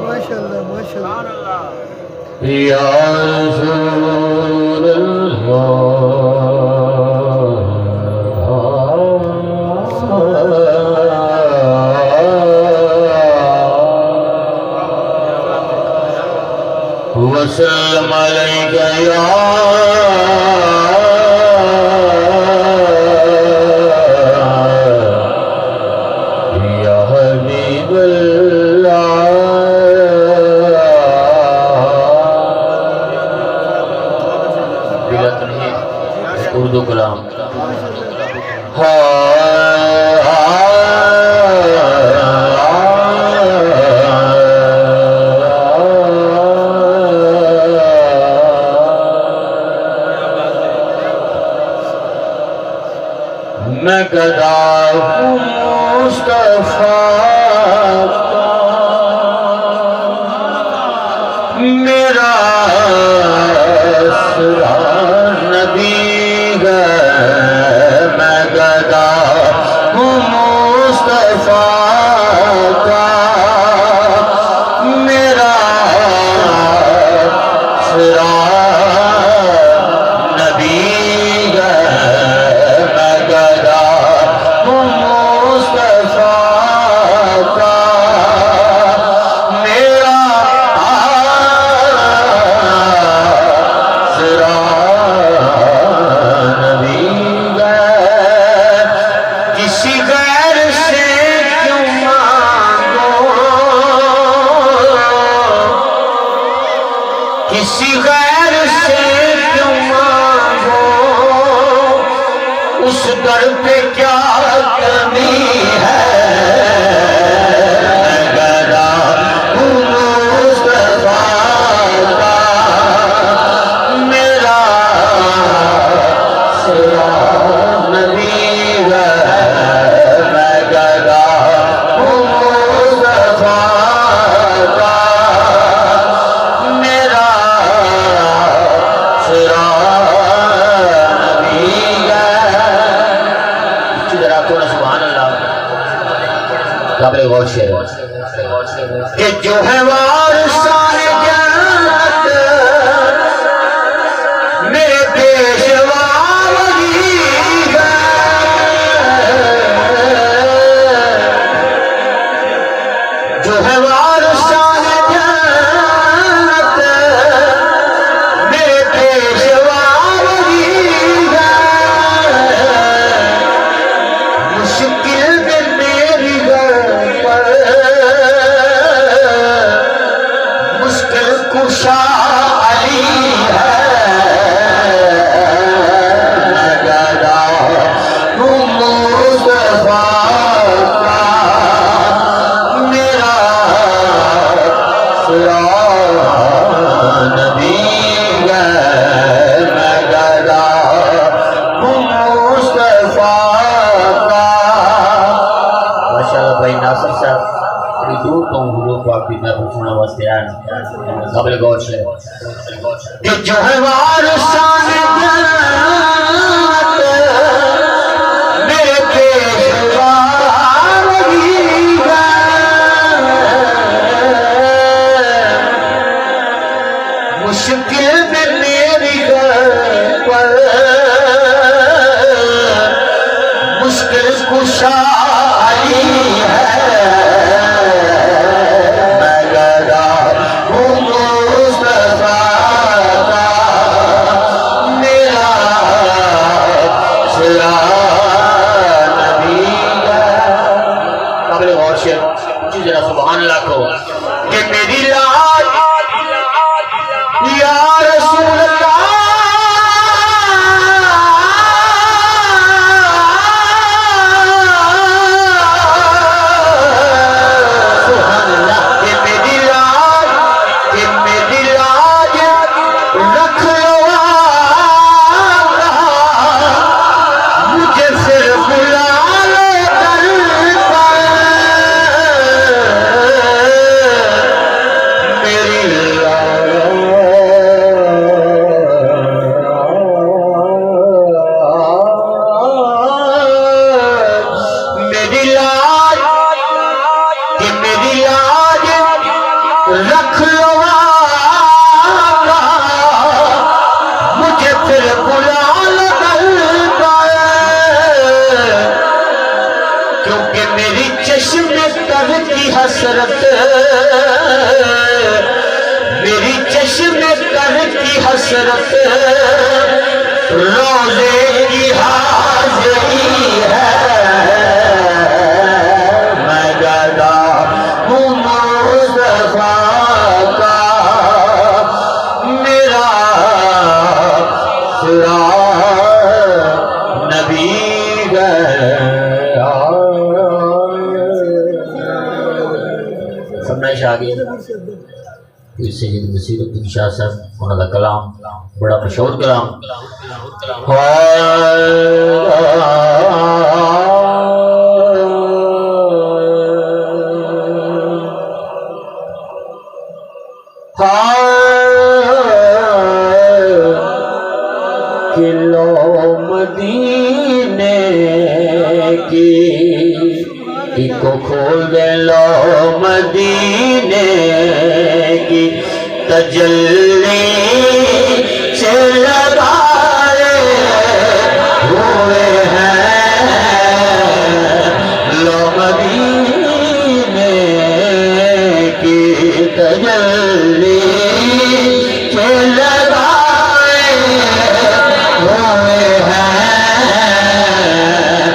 माशाल्लाह माशाल्लाह या रसूल अल्लाह वसल्लम अलैका या उर्दू कलाम मैं गदा हूँ मुस्तफा मेरा नबी मैं गदा हूँ मुस्तफा का मेरा सिरा नबी मैं गदा हूँ मुस्तफा का मेरा सिरा किसी गैर से क्यों मांगो उस दर पे क्या कमी है गदा हूँ मुस्तफा का मेरा सिरा नबी मैं गदा हूँ मुस्तफा का काबिल गौर से कि जो है वारिसाने जन्नत मेरे पेशवा वली है जो है वारिसाने जन्नत मेरे पेशवा वली है मुश्किल में मेरी मुश्किल कुशा अली है गदा हूँ मुस्तफा का मेरा सिरा नबी मैं गदा हूँ मुस्तफा का। माशाअल्लाह भाई नासिर साहब दूर तो हुजूर पाक की महबूब सुनने वास्ते आए काबिल गौर से कि जो है वारिसाने जन्नत मेरे पेशवा वली है मुश्किल में मेरी पर मुश्किल कुशा अली है मैं गदा हूँ मुस्तफा रोजे की हाजिरी है, मैं गदा हूँ मुस्तफा का, मेरा नबी फरमाइश आ गई। सैयद नसीरुद्दीन शाह साहब उन्होंने कलाम बड़ा मशहूर कलाम किलो मदीने की इको खोल दे लो, मदीने की तजल्ली से लगाए हुए हैं, लो मदीने की तजल्ली से लगाए हुए हैं,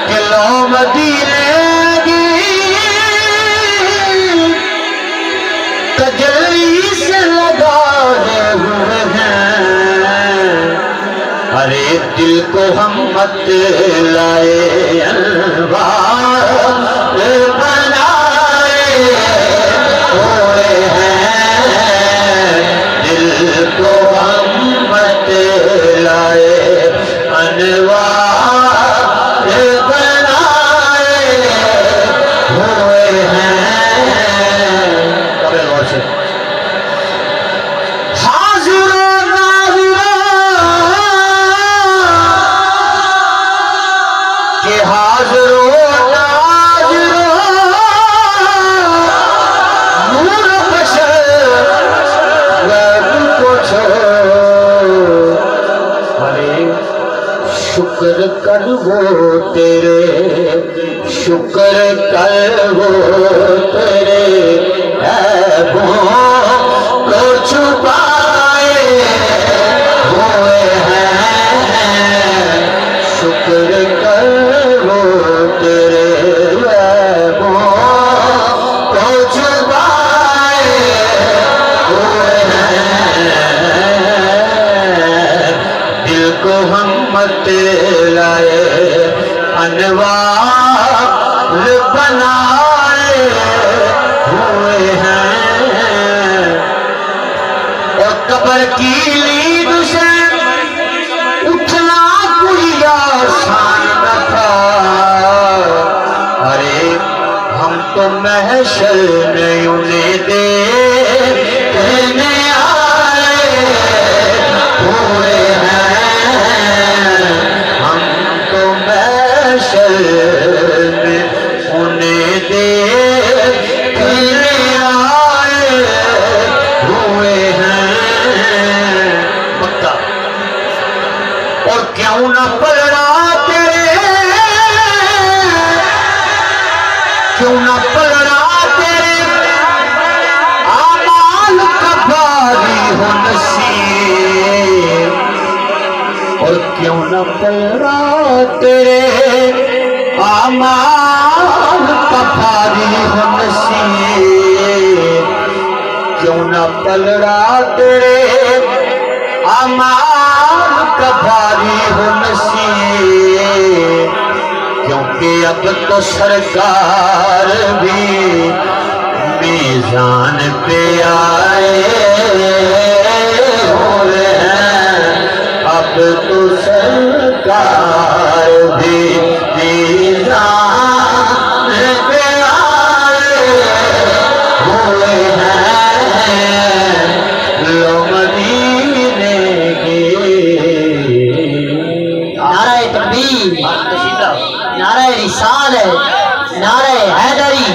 कि लो मदीने तजल्ली से लगाए हुए हैं। अरे दिल को हम मत लाए, अनवार बनाए हुए हैं, दिल को हम मत लाए, अनवार बनाए हुए हैं। शुक्र कर वो तेरे, शुक्र कर वो तेरे ऐबों को छुपाए हुए हैं, शुक्र कर वो तेरे ऐबों को छुपाए हुए हैं, दिल को हम मत लाए, अनवार बनाए हुए हैं, और कब्र की नींद से उठना कोई आसान न था। अरे हम तो महशर में उन्हें देखने आए हुए हैं, उन्हें देखने आए हुए हैं पक्का। और क्यों न पलड़ा तेरे, क्यों न पलड़ा तेरे आमाल का भारी हो नसीब, और क्यों न पलड़ा तेरे आमाल का भारी हो नसीब, क्यों न पलड़ा तेरे आमाल का भारी हो नसीब, क्योंकि अब तो सरकार भी मीज़ान पे आए हुए हैं, अब तो सरकार भी मीज़ान पे आए हुए हैं, लो मदीने की। नारे तकबीर, नारे रिसालत, नारे हैदरी।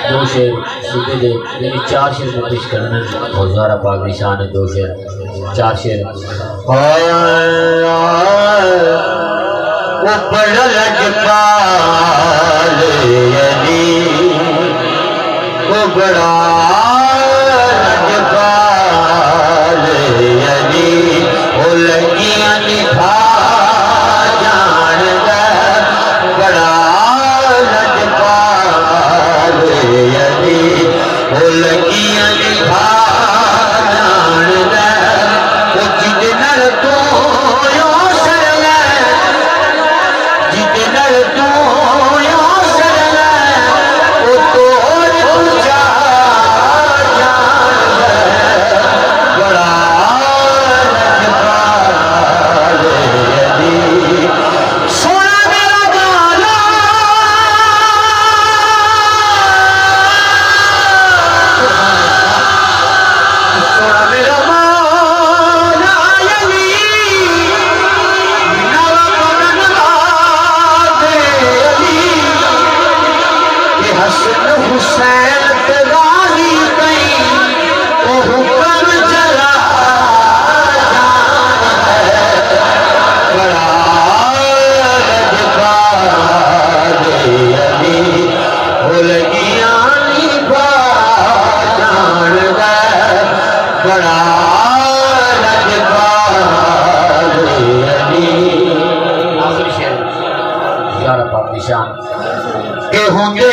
दो शेर सीधे दे, यानी चार शेर में पेश करना हज़ारा पाक निशान है। दो शेर, चार शेर। वो बड़ा लजपाल अली, वो बड़ा लजपाल होंगे